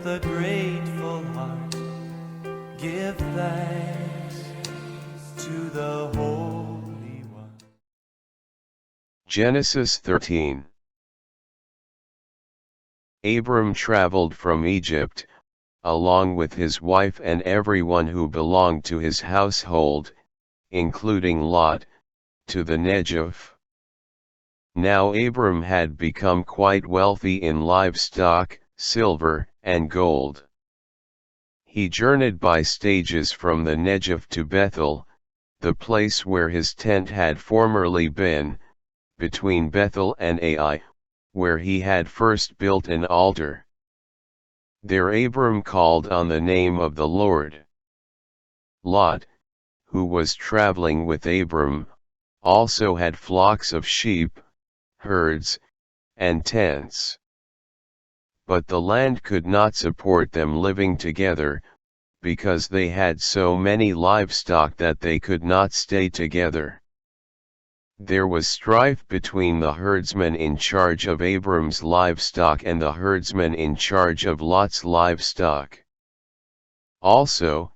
with a grateful heart, give thanks to the Holy One. Genesis 13. Abram traveled from Egypt, along with his wife and everyone who belonged to his household, including Lot, to the Negev. Now Abram had become quite wealthy in livestock, silver, and gold. He journeyed by stages from the Negev to Bethel, the place where his tent had formerly been, between Bethel and Ai, where he had first built an altar. There Abram called on the name of the Lord. Lot, who was traveling with Abram, also had flocks of sheep, herds, and tents. But the land could not support them living together, because they had so many livestock that they could not stay together. There was strife between the herdsmen in charge of Abram's livestock and the herdsmen in charge of Lot's livestock. Also,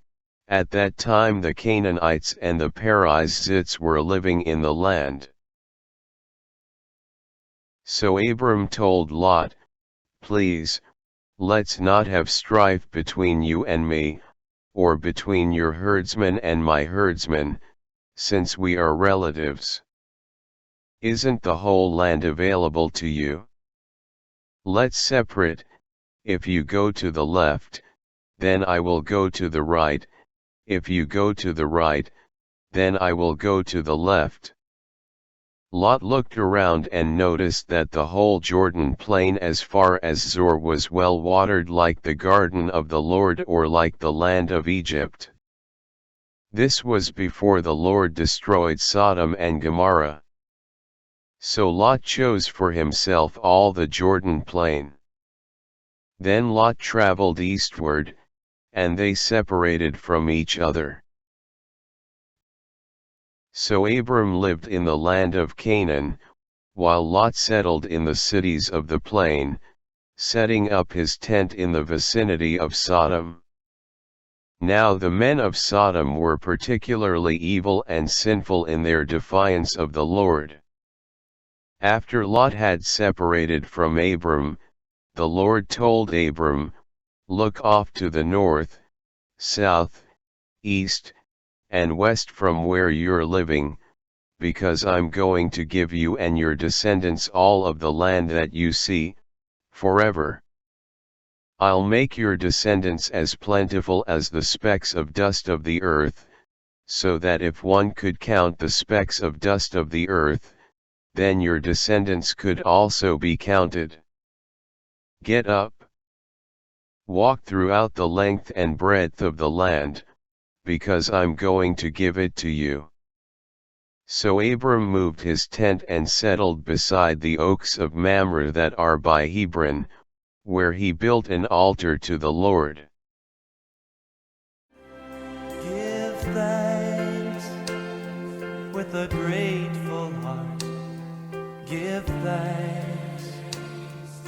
at that time the Canaanites and the Perizzites were living in the land. So Abram told Lot, "Please, let's not have strife between you and me, or between your herdsmen and my herdsmen, since we are relatives. Isn't the whole land available to you? Let's separate. If you go to the left, then I will go to the right, if you go to the right, then I will go to the left." Lot looked around and noticed that the whole Jordan plain as far as Zoar was well watered like the garden of the Lord or like the land of Egypt. This was before the Lord destroyed Sodom and Gomorrah. So Lot chose for himself all the Jordan plain. Then Lot traveled eastward, and they separated from each other. So Abram lived in the land of Canaan, while Lot settled in the cities of the plain, setting up his tent in the vicinity of Sodom. Now the men of Sodom were particularly evil and sinful in their defiance of the Lord. After Lot had separated from Abram, the Lord told Abram, "Look off to the north, south, east, and west from where you're living, because I'm going to give you and your descendants all of the land that you see, forever. I'll make your descendants as plentiful as the specks of dust of the earth, so that if one could count the specks of dust of the earth, then your descendants could also be counted. Get up. Walk throughout the length and breadth of the land, because I'm going to give it to you." So Abram moved his tent and settled beside the oaks of Mamre that are by Hebron, where he built an altar to the Lord. Give thanks with a grateful heart, give thanks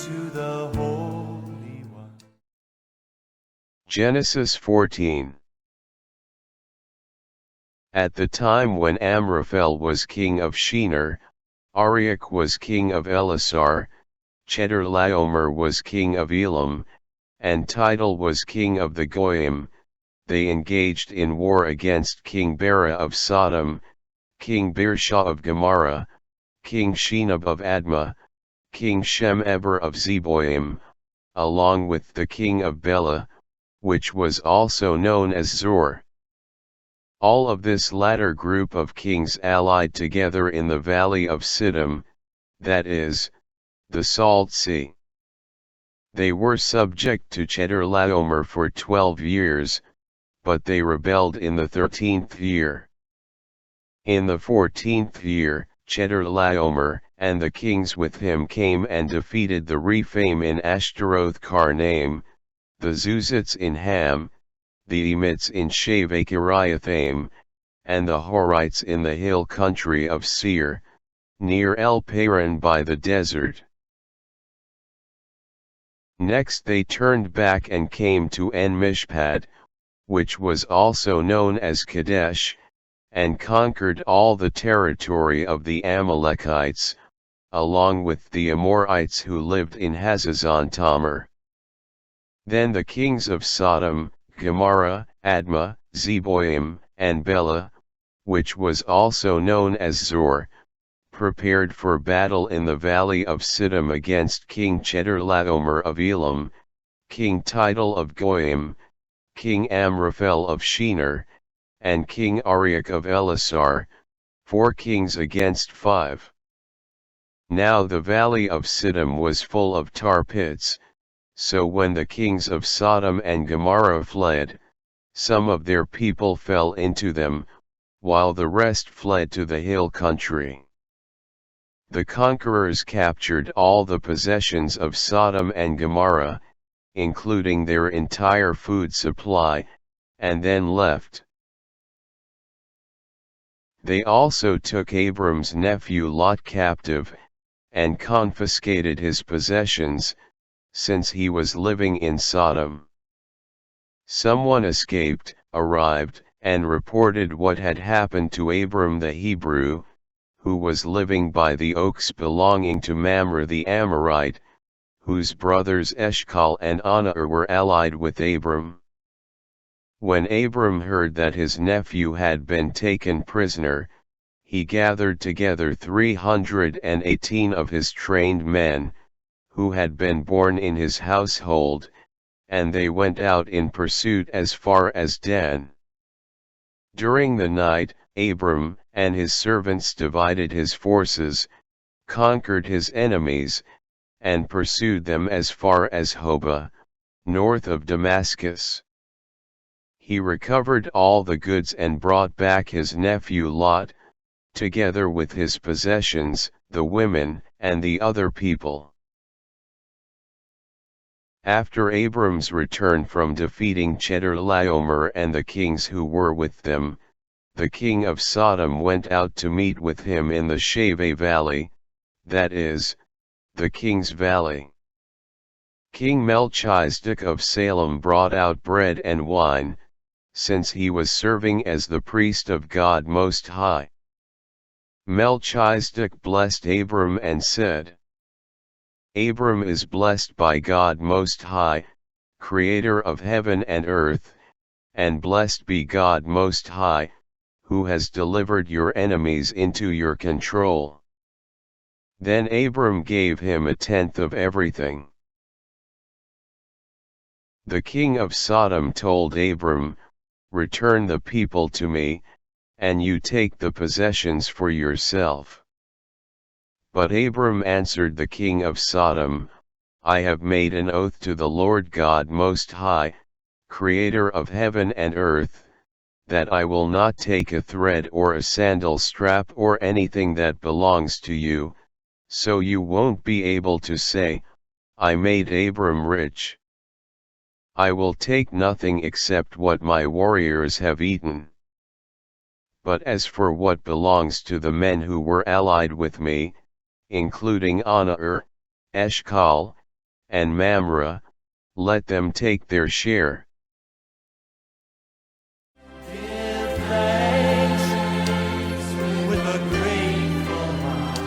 to the Holy One. Genesis 14. At the time when Amraphel was king of Shinar, Arioch was king of Elasar, Chedorlaomer was king of Elam, and Tidal was king of the Goyim, they engaged in war against King Bera of Sodom, King Birsha of Gomorrah, King Shinab of Admah, King Shem-eber of Zeboim, along with the king of Bela, which was also known as Zoar. All of this latter group of kings allied together in the valley of Siddim, that is, the Salt Sea. They were subject to Chedorlaomer for 12 years, but they rebelled in the 13th year. In the 14th year, Chedorlaomer and the kings with him came and defeated the Rephaim in Ashtaroth Karnaim, the Zuzites in Ham, the Emites in Shaveh-Kiriathaim, and the Horites in the hill country of Seir, near El Paran by the desert. Next they turned back and came to En-Mishpat, which was also known as Kadesh, and conquered all the territory of the Amalekites, along with the Amorites who lived in Hazazon Tamar. Then the kings of Sodom, Gomorrah, Admah, Zeboim, and Bela, which was also known as Zor, prepared for battle in the valley of Siddim against King Chedorlaomer of Elam, King Tidal of Goyim, King Amraphel of Shinar, and King Arioch of Elasar, 4 kings against 5. Now the valley of Siddim was full of tar pits, so when the kings of Sodom and Gomorrah fled, some of their people fell into them, while the rest fled to the hill country. The conquerors captured all the possessions of Sodom and Gomorrah, including their entire food supply, and then left. They also took Abram's nephew Lot captive, and confiscated his possessions, since he was living in Sodom. Someone escaped, arrived, and reported what had happened to Abram the Hebrew, who was living by the oaks belonging to Mamre the Amorite, whose brothers Eshcol and Aner were allied with Abram. When Abram heard that his nephew had been taken prisoner, he gathered together 318 of his trained men, who had been born in his household, and they went out in pursuit as far as Dan. During the night, Abram and his servants divided his forces, conquered his enemies, and pursued them as far as Hobah, north of Damascus. He recovered all the goods and brought back his nephew Lot, together with his possessions, the women, and the other people. After Abram's return from defeating Chedorlaomer and the kings who were with them, the king of Sodom went out to meet with him in the Shaveh Valley, that is, the King's Valley. King Melchizedek of Salem brought out bread and wine, since he was serving as the priest of God Most High. Melchizedek blessed Abram and said, Abram is blessed by God Most High, Creator of heaven and earth, and blessed be God Most High, who has delivered your enemies into your control. Then Abram gave him 1/10 of everything. The king of Sodom told Abram, Return the people to me, and you take the possessions for yourself. But Abram answered the king of Sodom, I have made an oath to the Lord God Most High, Creator of heaven and earth, that I will not take a thread or a sandal strap or anything that belongs to you, so you won't be able to say, I made Abram rich. I will take nothing except what my warriors have eaten. But as for what belongs to the men who were allied with me, including Aner, Eshcol, and Mamre, let them take their share. Give thanks with a grateful heart.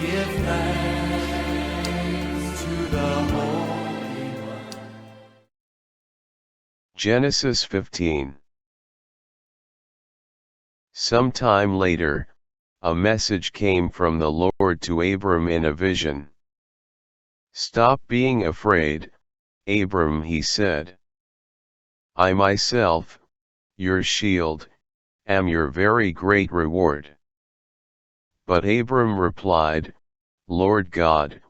Give thanks to the Holy One. Genesis 15. Some time later, a message came from the Lord to Abram in a vision. Stop being afraid, Abram, he said. I myself, your shield, am your very great reward. But Abram replied, Lord God,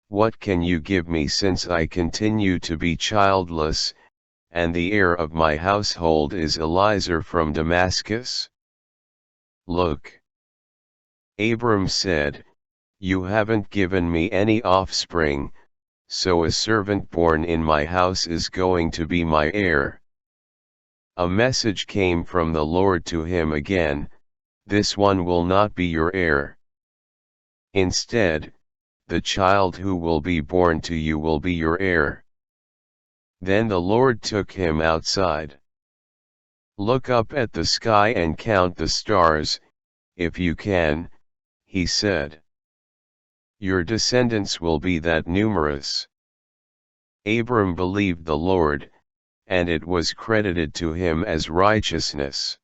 what can you give me since I continue to be childless, and the heir of my household is Eliezer from Damascus? Look. Abram said, You haven't given me any offspring, so a servant born in my house is going to be my heir. A message came from the Lord to him again, This one will not be your heir. Instead, the child who will be born to you will be your heir." Then the Lord took him outside. "Look up at the sky and count the stars, if you can," he said. "Your descendants will be that numerous." Abram believed the Lord, and it was credited to him as righteousness.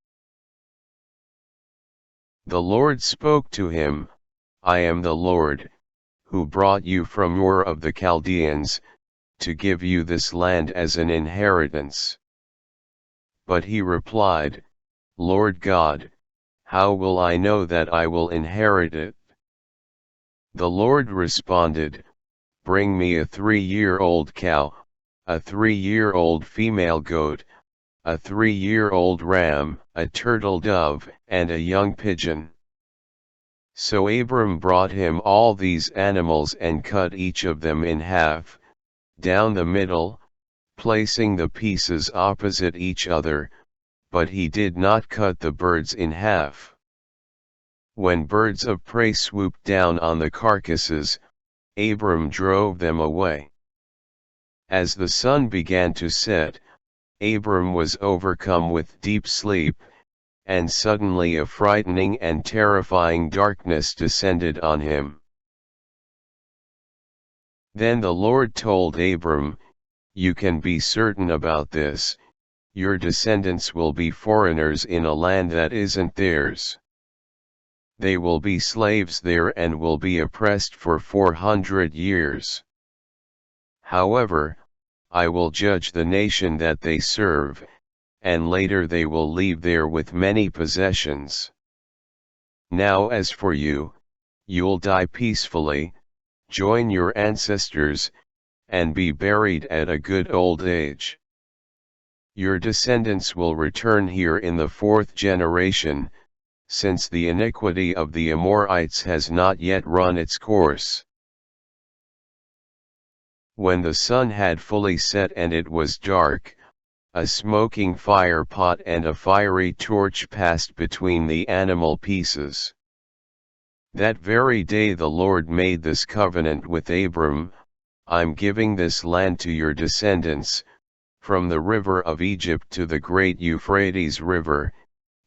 The Lord spoke to him, "I am the Lord, who brought you from Ur of the Chaldeans, to give you this land as an inheritance." But he replied, "Lord God, how will I know that I will inherit it?" The Lord responded, "Bring me a 3-year-old cow, a 3-year-old female goat, a 3-year-old ram, a turtle dove, and a young pigeon." So Abram brought him all these animals and cut each of them in half, down the middle, placing the pieces opposite each other, but he did not cut the birds in half. When birds of prey swooped down on the carcasses, Abram drove them away. As the sun began to set, Abram was overcome with deep sleep, and suddenly a frightening and terrifying darkness descended on him. Then the Lord told Abram, "You can be certain about this, your descendants will be foreigners in a land that isn't theirs. They will be slaves there and will be oppressed for 400 years. However, I will judge the nation that they serve, and later they will leave there with many possessions. Now as for you, you'll die peacefully, join your ancestors, and be buried at a good old age. Your descendants will return here in the 4th generation, since the iniquity of the Amorites has not yet run its course." When the sun had fully set and it was dark, a smoking fire pot and a fiery torch passed between the animal pieces. That very day the Lord made this covenant with Abram, "I'm giving this land to your descendants, from the river of Egypt to the great Euphrates River,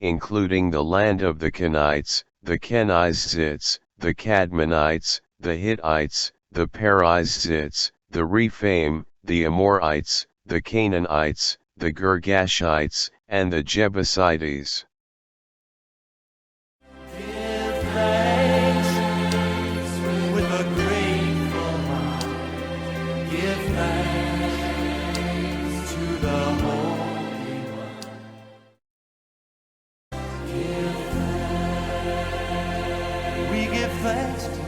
including the land of the Kenites, the Kenizzites, the Cadmonites, the Hittites, the Perizzites, the Rephaim, the Amorites, the Canaanites, the Girgashites, and the Jebusites." Give thanks with a grateful heart. Give thanks to the Holy One. We give thanks to